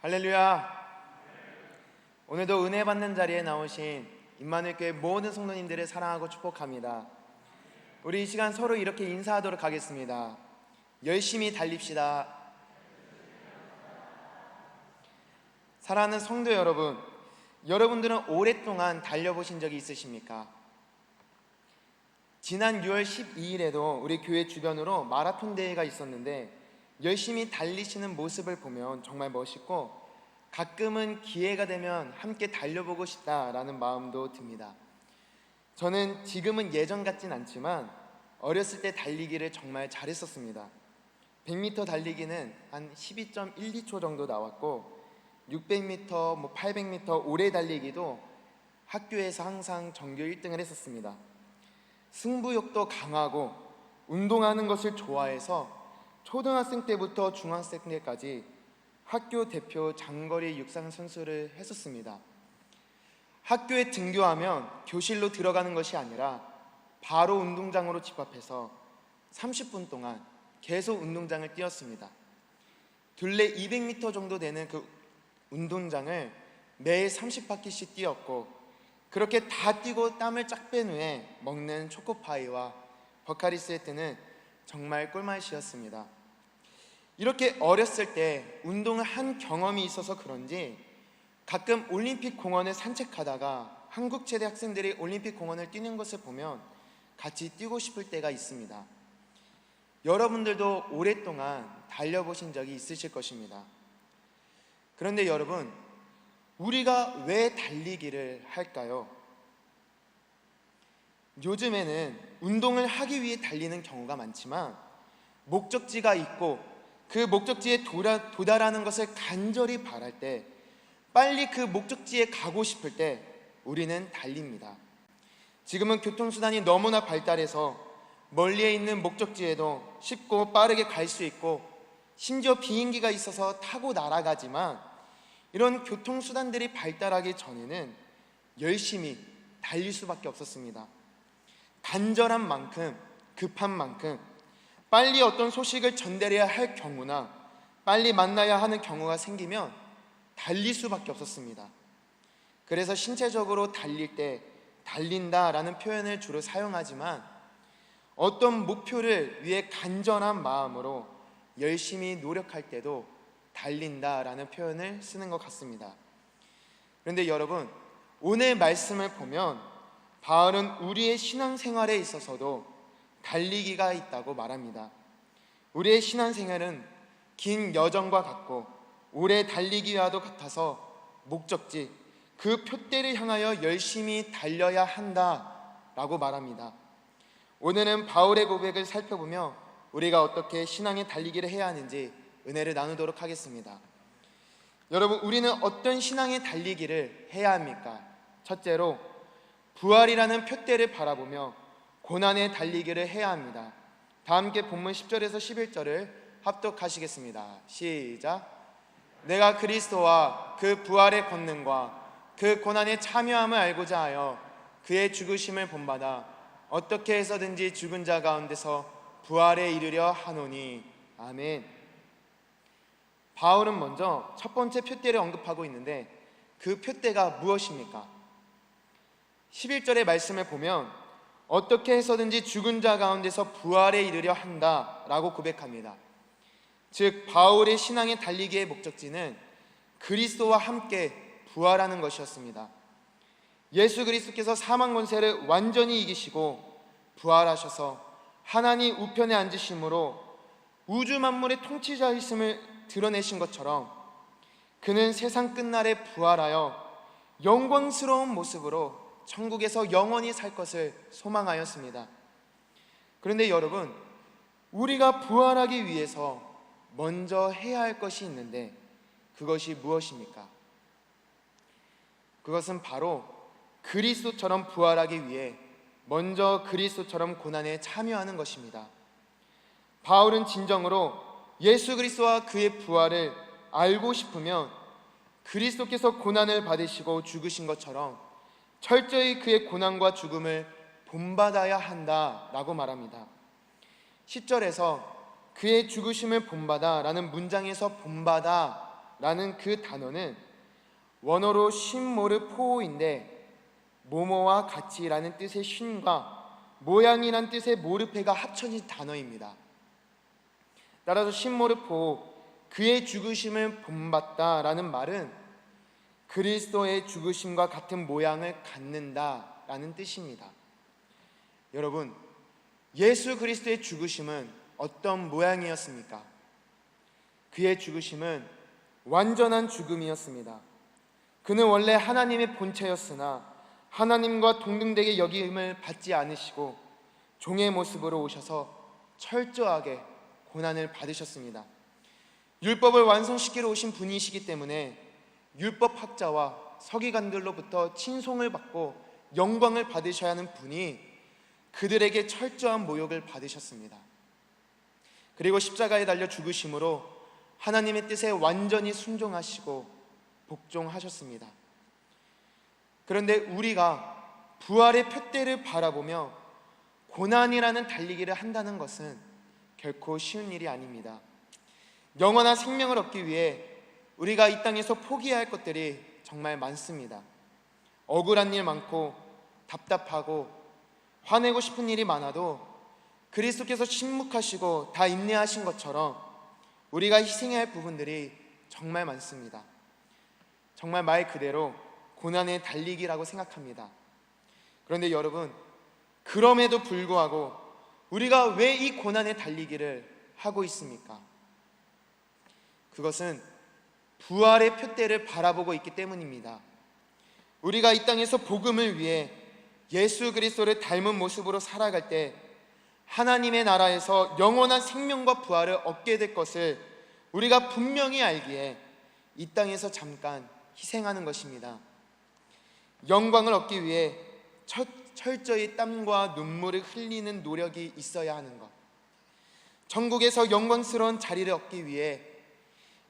할렐루야. 오늘도 은혜 받는 자리에 나오신 임마누엘 교회 모든 성도님들을 사랑하고 축복합니다. 우리 이 시간 서로 이렇게 인사하도록 하겠습니다. 열심히 달립시다. 사랑하는 성도 여러분, 여러분들은 오랫동안 달려보신 적이 있으십니까? 지난 6월 12일에도 우리 교회 주변으로 마라톤 대회가 있었는데 열심히 달리시는 모습을 보면 정말 멋있고 가끔은 기회가 되면 함께 달려보고 싶다라는 마음도 듭니다. 저는 지금은 예전 같진 않지만 어렸을 때 달리기를 정말 잘했었습니다. 100m 달리기는 한 12.12초 정도 나왔고 600m, 800m 오래 달리기도 학교에서 항상 전교 1등을 했었습니다. 승부욕도 강하고 운동하는 것을 좋아해서 초등학생 때부터 중학생 때까지 학교 대표 장거리 육상 선수를 했었습니다. 학교에 등교하면 교실로 들어가는 것이 아니라 바로 운동장으로 집합해서 30분 동안 계속 운동장을 뛰었습니다. 둘레 200m 정도 되는 그 운동장을 매일 30바퀴씩 뛰었고, 그렇게 다 뛰고 땀을 쫙 뺀 후에 먹는 초코파이와 버카리 세트는 정말 꿀맛이었습니다. 이렇게 어렸을 때 운동을 한 경험이 있어서 그런지 가끔 올림픽 공원을 산책하다가 한국 체대 학생들이 올림픽 공원을 뛰는 것을 보면 같이 뛰고 싶을 때가 있습니다. 여러분들도 오랫동안 달려보신 적이 있으실 것입니다. 그런데 여러분, 우리가 왜 달리기를 할까요? 요즘에는 운동을 하기 위해 달리는 경우가 많지만 목적지가 있고 그 목적지에 도달하는 것을 간절히 바랄 때, 빨리 그 목적지에 가고 싶을 때 우리는 달립니다. 지금은 교통수단이 너무나 발달해서 멀리에 있는 목적지에도 쉽고 빠르게 갈 수 있고 심지어 비행기가 있어서 타고 날아가지만, 이런 교통수단들이 발달하기 전에는 열심히 달릴 수밖에 없었습니다. 간절한 만큼, 급한 만큼 빨리 어떤 소식을 전달해야 할 경우나 빨리 만나야 하는 경우가 생기면 달릴 수밖에 없었습니다. 그래서 신체적으로 달릴 때 달린다라는 표현을 주로 사용하지만, 어떤 목표를 위해 간절한 마음으로 열심히 노력할 때도 달린다라는 표현을 쓰는 것 같습니다. 그런데 여러분, 오늘 말씀을 보면 바울은 우리의 신앙생활에 있어서도 달리기가 있다고 말합니다. 우리의 신앙생활은 긴 여정과 같고 오래 달리기와도 같아서 목적지, 그 표대를 향하여 열심히 달려야 한다라고 말합니다. 오늘은 바울의 고백을 살펴보며 우리가 어떻게 신앙의 달리기를 해야 하는지 은혜를 나누도록 하겠습니다. 여러분, 우리는 어떤 신앙의 달리기를 해야 합니까? 첫째로 부활이라는 표대를 바라보며 고난의 달리기를 해야 합니다. 다 함께 본문 10절에서 11절을 합독하시겠습니다. 시작. 내가 그리스도와 그 부활의 권능과 그 고난에 참여함을 알고자 하여 그의 죽으심을 본받아 어떻게 해서든지 죽은 자 가운데서 부활에 이르려 하노니. 아멘. 바울은 먼저 첫 번째 표대를 언급하고 있는데, 그 표대가 무엇입니까? 11절의 말씀을 보면 어떻게 해서든지 죽은 자 가운데서 부활에 이르려 한다라고 고백합니다. 즉, 바울의 신앙의 달리기의 목적지는 그리스도와 함께 부활하는 것이었습니다. 예수 그리스도께서 사망 권세를 완전히 이기시고 부활하셔서 하나님 우편에 앉으심으로 우주 만물의 통치자이심을 드러내신 것처럼, 그는 세상 끝날에 부활하여 영광스러운 모습으로 천국에서 영원히 살 것을 소망하였습니다. 그런데 여러분, 우리가 부활하기 위해서 먼저 해야 할 것이 있는데 그것이 무엇입니까? 그것은 바로 그리스도처럼 부활하기 위해 먼저 그리스도처럼 고난에 참여하는 것입니다. 바울은 진정으로 예수 그리스도와 그의 부활을 알고 싶으면 그리스도께서 고난을 받으시고 죽으신 것처럼 철저히 그의 고난과 죽음을 본받아야 한다라고 말합니다. 10절에서 그의 죽으심을 본받아 라는 문장에서 본받아 라는 그 단어는 원어로 쉰모르포인데 모모와 같이라는 뜻의 쉰과 모양이란 뜻의 모르페가 합쳐진 단어입니다. 따라서 쉰모르포, 그의 죽으심을 본받다라는 말은 그리스도의 죽으심과 같은 모양을 갖는다라는 뜻입니다. 여러분, 예수 그리스도의 죽으심은 어떤 모양이었습니까? 그의 죽으심은 완전한 죽음이었습니다. 그는 원래 하나님의 본체였으나 하나님과 동등되게 여김을 받지 않으시고 종의 모습으로 오셔서 철저하게 고난을 받으셨습니다. 율법을 완성시키러 오신 분이시기 때문에 율법학자와 서기관들로부터 친송을 받고 영광을 받으셔야 하는 분이 그들에게 철저한 모욕을 받으셨습니다. 그리고 십자가에 달려 죽으심으로 하나님의 뜻에 완전히 순종하시고 복종하셨습니다. 그런데 우리가 부활의 표대를 바라보며 고난이라는 달리기를 한다는 것은 결코 쉬운 일이 아닙니다. 영원한 생명을 얻기 위해 우리가 이 땅에서 포기해야 할 것들이 정말 많습니다. 억울한 일 많고 답답하고 화내고 싶은 일이 많아도 그리스도께서 침묵하시고 다 인내하신 것처럼 우리가 희생해야 할 부분들이 정말 많습니다. 정말 말 그대로 고난의 달리기라고 생각합니다. 그런데 여러분, 그럼에도 불구하고 우리가 왜 이 고난의 달리기를 하고 있습니까? 그것은 부활의 표대를 바라보고 있기 때문입니다. 우리가 이 땅에서 복음을 위해 예수 그리스도를 닮은 모습으로 살아갈 때 하나님의 나라에서 영원한 생명과 부활을 얻게 될 것을 우리가 분명히 알기에 이 땅에서 잠깐 희생하는 것입니다. 영광을 얻기 위해 철저히 땀과 눈물을 흘리는 노력이 있어야 하는 것, 천국에서 영광스러운 자리를 얻기 위해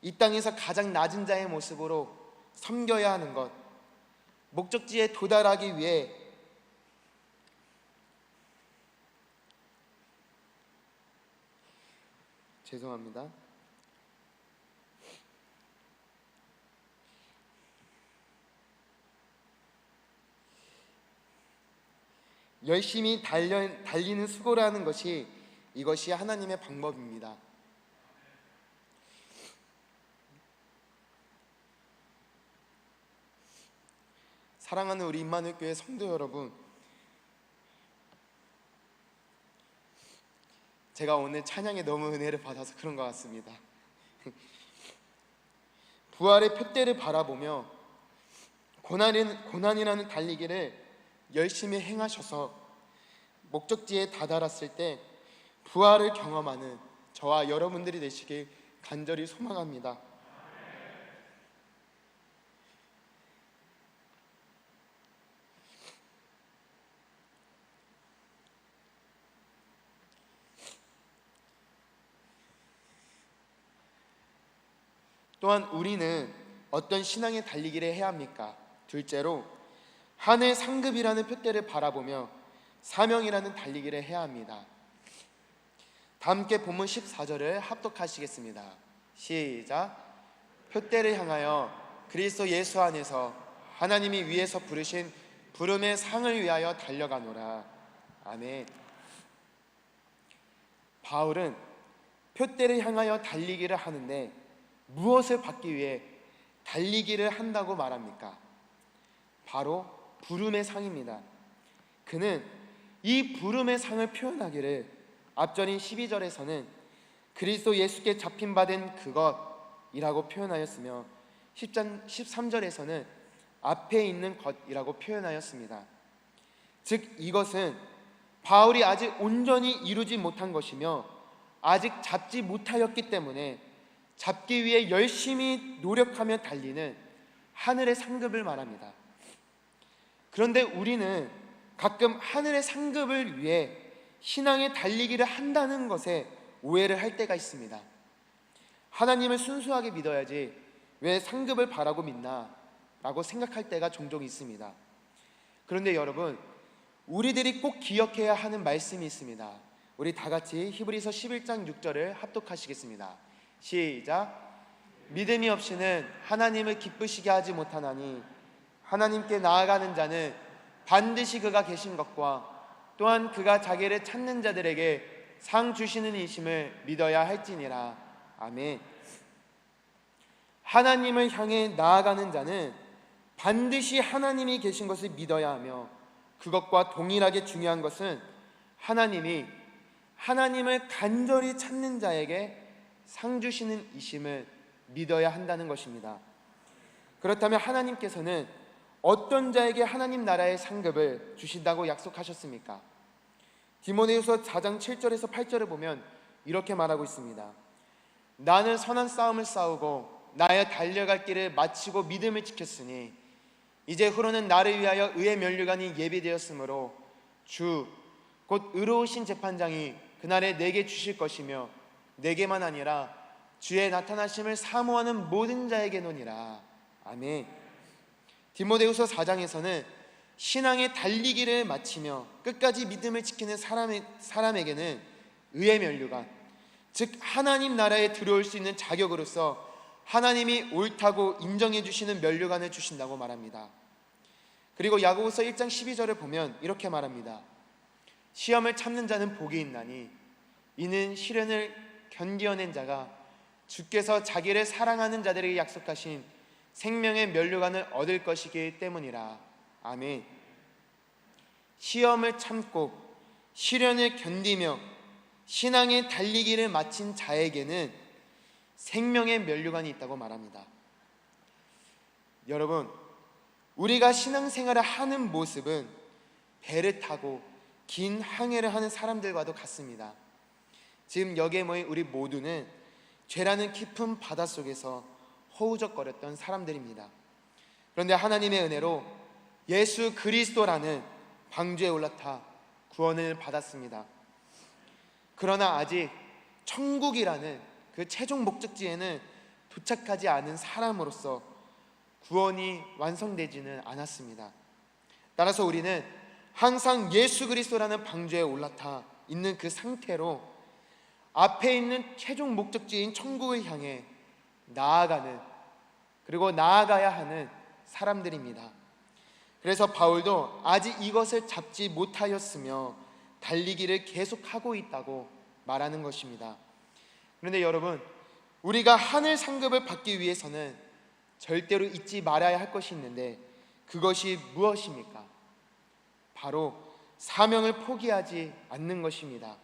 이 땅에서 가장 낮은 자의 모습으로 섬겨야 하는 것, 목적지에 도달하기 위해 죄송합니다. 열심히 달리는 수고라는 것이 이것이 하나님의 방법입니다. 사랑하는 우리 임마누엘 교회 성도 여러분, 제가 오늘 찬양에 너무 은혜를 받아서 그런 것 같습니다. 부활의 표대를 바라보며 고난이라는 달리기를 열심히 행하셔서 목적지에 다다랐을 때 부활을 경험하는 저와 여러분들이 되시길 간절히 소망합니다. 또한 우리는 어떤 신앙의 달리기를 해야 합니까? 둘째로 하늘 상급이라는 표대를 바라보며 사명이라는 달리기를 해야 합니다. 다 함께 본문 14절을 합독하시겠습니다. 시작. 표대를 향하여 그리스도 예수 안에서 하나님이 위에서 부르신 부름의 상을 위하여 달려가노라. 아멘. 바울은 표대를 향하여 달리기를 하는데 무엇을 받기 위해 달리기를 한다고 말합니까? 바로 부름의 상입니다. 그는 이 부름의 상을 표현하기를 앞절인 12절에서는 그리스도 예수께 잡힌 바 된 그것이라고 표현하였으며 13절에서는 앞에 있는 것이라고 표현하였습니다. 즉 이것은 바울이 아직 온전히 이루지 못한 것이며 아직 잡지 못하였기 때문에 잡기 위해 열심히 노력하며 달리는 하늘의 상급을 말합니다. 그런데 우리는 가끔 하늘의 상급을 위해 신앙의 달리기를 한다는 것에 오해를 할 때가 있습니다. 하나님을 순수하게 믿어야지 왜 상급을 바라고 믿나? 라고 생각할 때가 종종 있습니다. 그런데 여러분, 우리들이 꼭 기억해야 하는 말씀이 있습니다. 우리 다 같이 히브리서 11장 6절을 합독하시겠습니다. 시작. 믿음이 없이는 하나님을 기쁘시게 하지 못하나니 하나님께 나아가는 자는 반드시 그가 계신 것과 또한 그가 자기를 찾는 자들에게 상 주시는 이심을 믿어야 할지니라. 아멘. 하나님을 향해 나아가는 자는 반드시 하나님이 계신 것을 믿어야 하며, 그것과 동일하게 중요한 것은 하나님이 하나님을 간절히 찾는 자에게 상 주시는 이심을 믿어야 한다는 것입니다. 그렇다면 하나님께서는 어떤 자에게 하나님 나라의 상급을 주신다고 약속하셨습니까? 디모데후서 4장 7절에서 8절을 보면 이렇게 말하고 있습니다. 나는 선한 싸움을 싸우고 나의 달려갈 길을 마치고 믿음을 지켰으니 이제 후로는 나를 위하여 의의 면류관이 예비되었으므로 주 곧 의로우신 재판장이 그날에 내게 주실 것이며 내게만 아니라 주의 나타나심을 사모하는 모든 자에게노니라. 아멘. 디모데후서 4장에서는 신앙의 달리기를 마치며 끝까지 믿음을 지키는 사람에게는 의의 면류관, 즉 하나님 나라에 들어올 수 있는 자격으로서 하나님이 옳다고 인정해 주시는 면류관을 주신다고 말합니다. 그리고 야고보서 1장 12절을 보면 이렇게 말합니다. 시험을 참는 자는 복이 있나니 이는 시련을 견디어낸 자가 주께서 자기를 사랑하는 자들에게 약속하신 생명의 면류관을 얻을 것이기 때문이라. 아멘. 시험을 참고 시련을 견디며 신앙의 달리기를 마친 자에게는 생명의 면류관이 있다고 말합니다. 여러분, 우리가 신앙생활을 하는 모습은 배를 타고 긴 항해를 하는 사람들과도 같습니다. 지금 여기에 모인 우리 모두는 죄라는 깊은 바닷속에서 허우적거렸던 사람들입니다. 그런데 하나님의 은혜로 예수 그리스도라는 방주에 올라타 구원을 받았습니다. 그러나 아직 천국이라는 그 최종 목적지에는 도착하지 않은 사람으로서 구원이 완성되지는 않았습니다. 따라서 우리는 항상 예수 그리스도라는 방주에 올라타 있는 그 상태로 앞에 있는 최종 목적지인 천국을 향해 나아가는, 그리고 나아가야 하는 사람들입니다. 그래서 바울도 아직 이것을 잡지 못하였으며 달리기를 계속하고 있다고 말하는 것입니다. 그런데 여러분, 우리가 하늘 상급을 받기 위해서는 절대로 잊지 말아야 할 것이 있는데 그것이 무엇입니까? 바로 사명을 포기하지 않는 것입니다.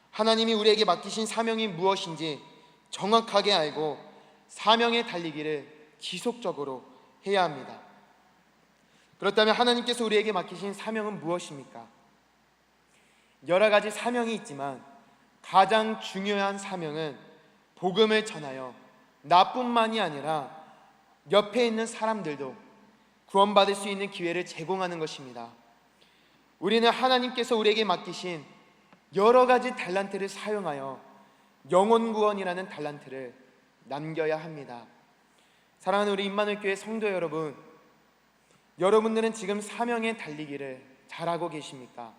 하나님이 우리에게 맡기신 사명이 무엇인지 정확하게 알고 사명에 달리기를 지속적으로 해야 합니다. 그렇다면 하나님께서 우리에게 맡기신 사명은 무엇입니까? 여러 가지 사명이 있지만 가장 중요한 사명은 복음을 전하여 나뿐만이 아니라 옆에 있는 사람들도 구원받을 수 있는 기회를 제공하는 것입니다. 우리는 하나님께서 우리에게 맡기신 여러 가지 달란트를 사용하여 영혼 구원이라는 달란트를 남겨야 합니다. 사랑하는 우리 임마누엘교회 성도 여러분, 여러분들은 지금 사명에 달리기를 잘하고 계십니까?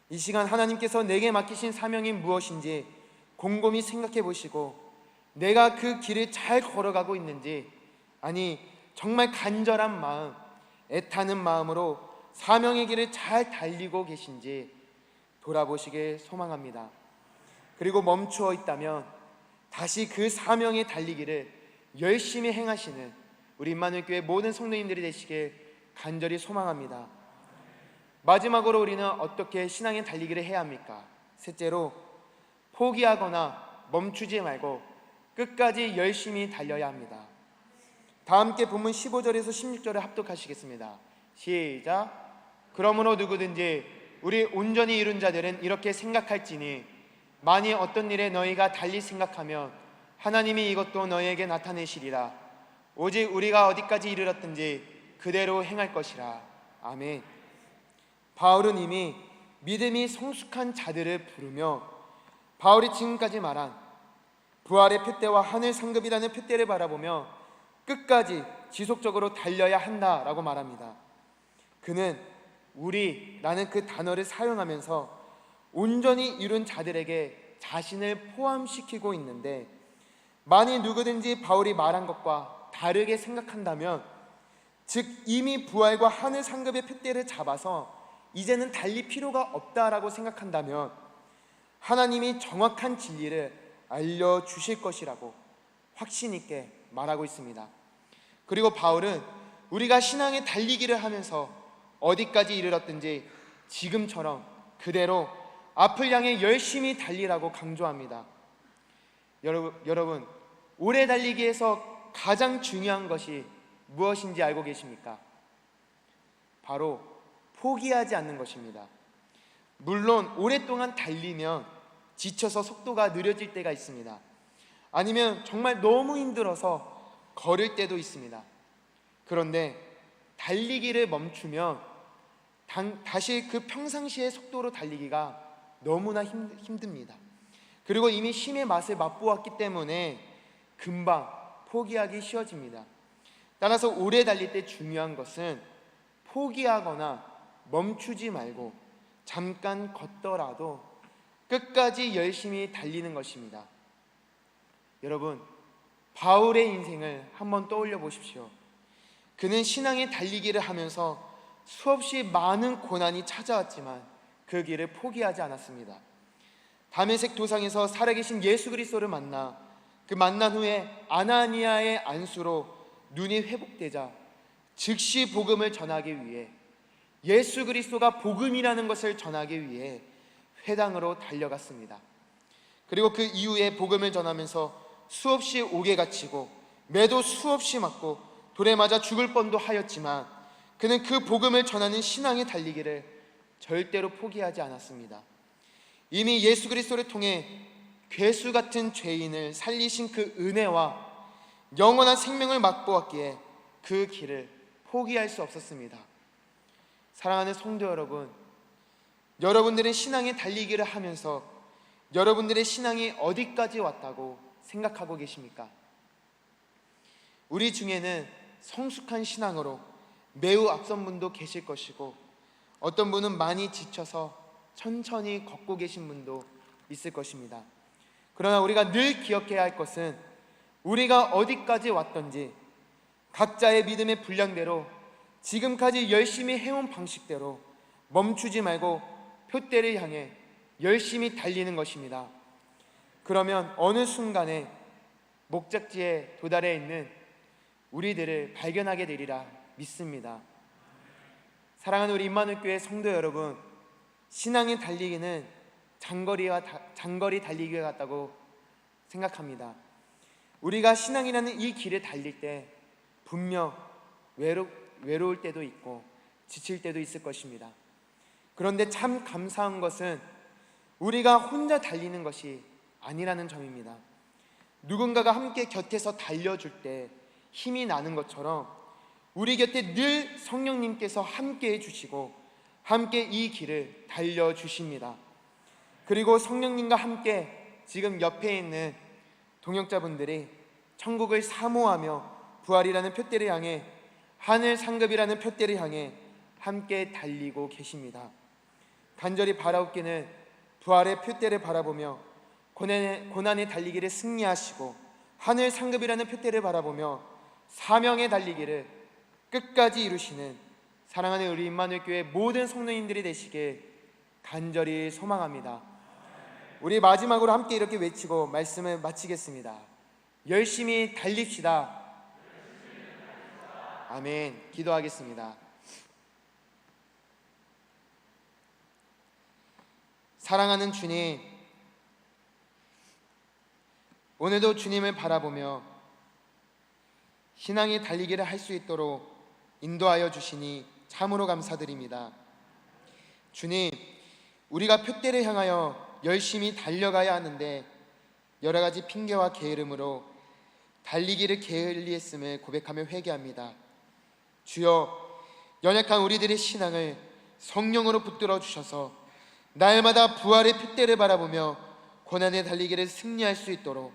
이 시간 하나님께서 내게 맡기신 사명이 무엇인지 곰곰이 생각해 보시고 내가 그 길을 잘 걸어가고 있는지, 아니 정말 간절한 마음, 애타는 마음으로 사명의 길을 잘 달리고 계신지 돌아보시길 소망합니다. 그리고 멈추어 있다면 다시 그 사명의 달리기를 열심히 행하시는 우리 임마누엘교회 모든 성도님들이 되시길 간절히 소망합니다. 마지막으로 우리는 어떻게 신앙의 달리기를 해야 합니까? 셋째로, 포기하거나 멈추지 말고 끝까지 열심히 달려야 합니다. 다 함께 본문 15절에서 16절을 합독하시겠습니다. 시작. 그러므로 누구든지 우리 온전히 이룬 자들은 이렇게 생각할지니 만일 어떤 일에 너희가 달리 생각하면 하나님이 이것도 너희에게 나타내시리라. 오직 우리가 어디까지 이르렀든지 그대로 행할 것이라. 아멘. 바울은 이미 믿음이 성숙한 자들을 부르며 바울이 지금까지 말한 부활의 표대와 하늘 상급이라는 표대를 바라보며 끝까지 지속적으로 달려야 한다라고 말합니다. 그는 우리라는 그 단어를 사용하면서 온전히 이룬 자들에게 자신을 포함시키고 있는데, 만일 누구든지 바울이 말한 것과 다르게 생각한다면, 즉 이미 부활과 하늘 상급의 표대를 잡아서 이제는 달릴 필요가 없다라고 생각한다면 하나님이 정확한 진리를 알려주실 것이라고 확신 있게 말하고 있습니다. 그리고 바울은 우리가 신앙의 달리기를 하면서 어디까지 이르렀든지 지금처럼 그대로 앞을 향해 열심히 달리라고 강조합니다. 여러분, 오래 달리기에서 가장 중요한 것이 무엇인지 알고 계십니까? 바로 포기하지 않는 것입니다. 물론 오랫동안 달리면 지쳐서 속도가 느려질 때가 있습니다. 아니면 정말 너무 힘들어서 걸을 때도 있습니다. 그런데 달리기를 멈추면 다시 그 평상시의 속도로 달리기가 너무나 힘듭니다. 그리고 이미 힘의 맛을 맛보았기 때문에 금방 포기하기 쉬워집니다. 따라서 오래 달릴 때 중요한 것은 포기하거나 멈추지 말고 잠깐 걷더라도 끝까지 열심히 달리는 것입니다. 여러분, 바울의 인생을 한번 떠올려 보십시오. 그는 신앙의 달리기를 하면서 수없이 많은 고난이 찾아왔지만 그 길을 포기하지 않았습니다. 다메섹 도상에서 살아계신 예수 그리스도를 만나 그 만난 후에 아나니아의 안수로 눈이 회복되자 즉시 복음을 전하기 위해, 예수 그리스도가 복음이라는 것을 전하기 위해 회당으로 달려갔습니다. 그리고 그 이후에 복음을 전하면서 수없이 옥에 갇히고 매도 수없이 맞고 돌에 맞아 죽을 뻔도 하였지만 그는 그 복음을 전하는 신앙의 달리기를 절대로 포기하지 않았습니다. 이미 예수 그리스도를 통해 괴수 같은 죄인을 살리신 그 은혜와 영원한 생명을 맛보았기에 그 길을 포기할 수 없었습니다. 사랑하는 성도 여러분, 여러분들은 신앙의 달리기를 하면서 여러분들의 신앙이 어디까지 왔다고 생각하고 계십니까? 우리 중에는 성숙한 신앙으로 매우 앞선 분도 계실 것이고, 어떤 분은 많이 지쳐서 천천히 걷고 계신 분도 있을 것입니다. 그러나 우리가 늘 기억해야 할 것은 우리가 어디까지 왔던지 각자의 믿음의 분량대로 지금까지 열심히 해온 방식대로 멈추지 말고 표대를 향해 열심히 달리는 것입니다. 그러면 어느 순간에 목적지에 도달해 있는 우리들을 발견하게 되리라 믿습니다. 사랑하는 우리 임마누엘 교회 성도 여러분, 신앙의 달리기는 장거리 달리기와 같다고 생각합니다. 우리가 신앙이라는 이 길을 달릴 때 분명 외로울 때도 있고 지칠 때도 있을 것입니다. 그런데 참 감사한 것은 우리가 혼자 달리는 것이 아니라는 점입니다. 누군가가 함께 곁에서 달려줄 때 힘이 나는 것처럼 우리 곁에 늘 성령님께서 함께 해주시고 함께 이 길을 달려주십니다. 그리고 성령님과 함께 지금 옆에 있는 동역자분들이 천국을 사모하며 부활이라는 표대를 향해, 하늘 상급이라는 표대를 향해 함께 달리고 계십니다. 간절히 바라옵기는 부활의 표대를 바라보며 고난의 달리기를 승리하시고 하늘 상급이라는 표대를 바라보며 사명의 달리기를 끝까지 이루시는 사랑하는 우리 임마누엘 교회 모든 성도님들이 되시길 간절히 소망합니다. 우리 마지막으로 함께 이렇게 외치고 말씀을 마치겠습니다. 열심히 달립시다. 아멘. 기도하겠습니다. 사랑하는 주님, 오늘도 주님을 바라보며 신앙의 달리기를 할 수 있도록 인도하여 주시니 참으로 감사드립니다. 주님, 우리가 표대를 향하여 열심히 달려가야 하는데 여러 가지 핑계와 게으름으로 달리기를 게을리했음을 고백하며 회개합니다. 주여, 연약한 우리들의 신앙을 성령으로 붙들어 주셔서 날마다 부활의 표대를 바라보며 고난의 달리기를 승리할 수 있도록,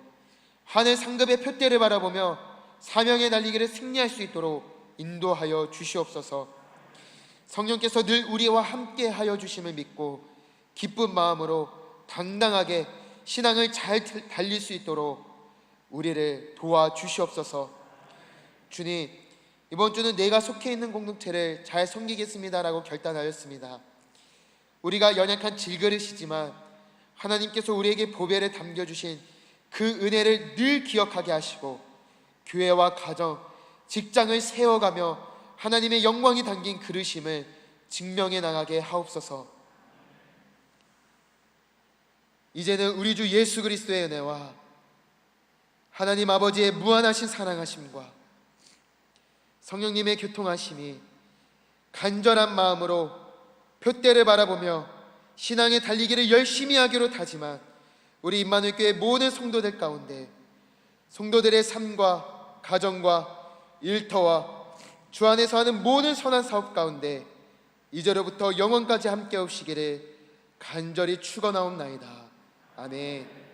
하늘 상급의 표대를 바라보며 사명의 달리기를 승리할 수 있도록 인도하여 주시옵소서. 성령께서 늘 우리와 함께 하여 주심을 믿고 기쁜 마음으로 당당하게 신앙을 잘 달릴 수 있도록 우리를 도와주시옵소서. 주님, 이번 주는 내가 속해 있는 공동체를 잘 섬기겠습니다라고 결단하였습니다. 우리가 연약한 질그릇이지만 하나님께서 우리에게 보배를 담겨주신 그 은혜를 늘 기억하게 하시고 교회와 가정, 직장을 세워가며 하나님의 영광이 담긴 그릇임을 증명해 나가게 하옵소서. 이제는 우리 주 예수 그리스도의 은혜와 하나님 아버지의 무한하신 사랑하심과 성령님의 교통하심이 간절한 마음으로 표대를 바라보며 신앙의 달리기를 열심히 하기로 다짐한 우리 임마누엘 교회 모든 성도들 가운데 성도들의 삶과 가정과 일터와 주 안에서 하는 모든 선한 사업 가운데 이제로부터 영원까지 함께 오시기를 간절히 축원하옵나이다. 아멘.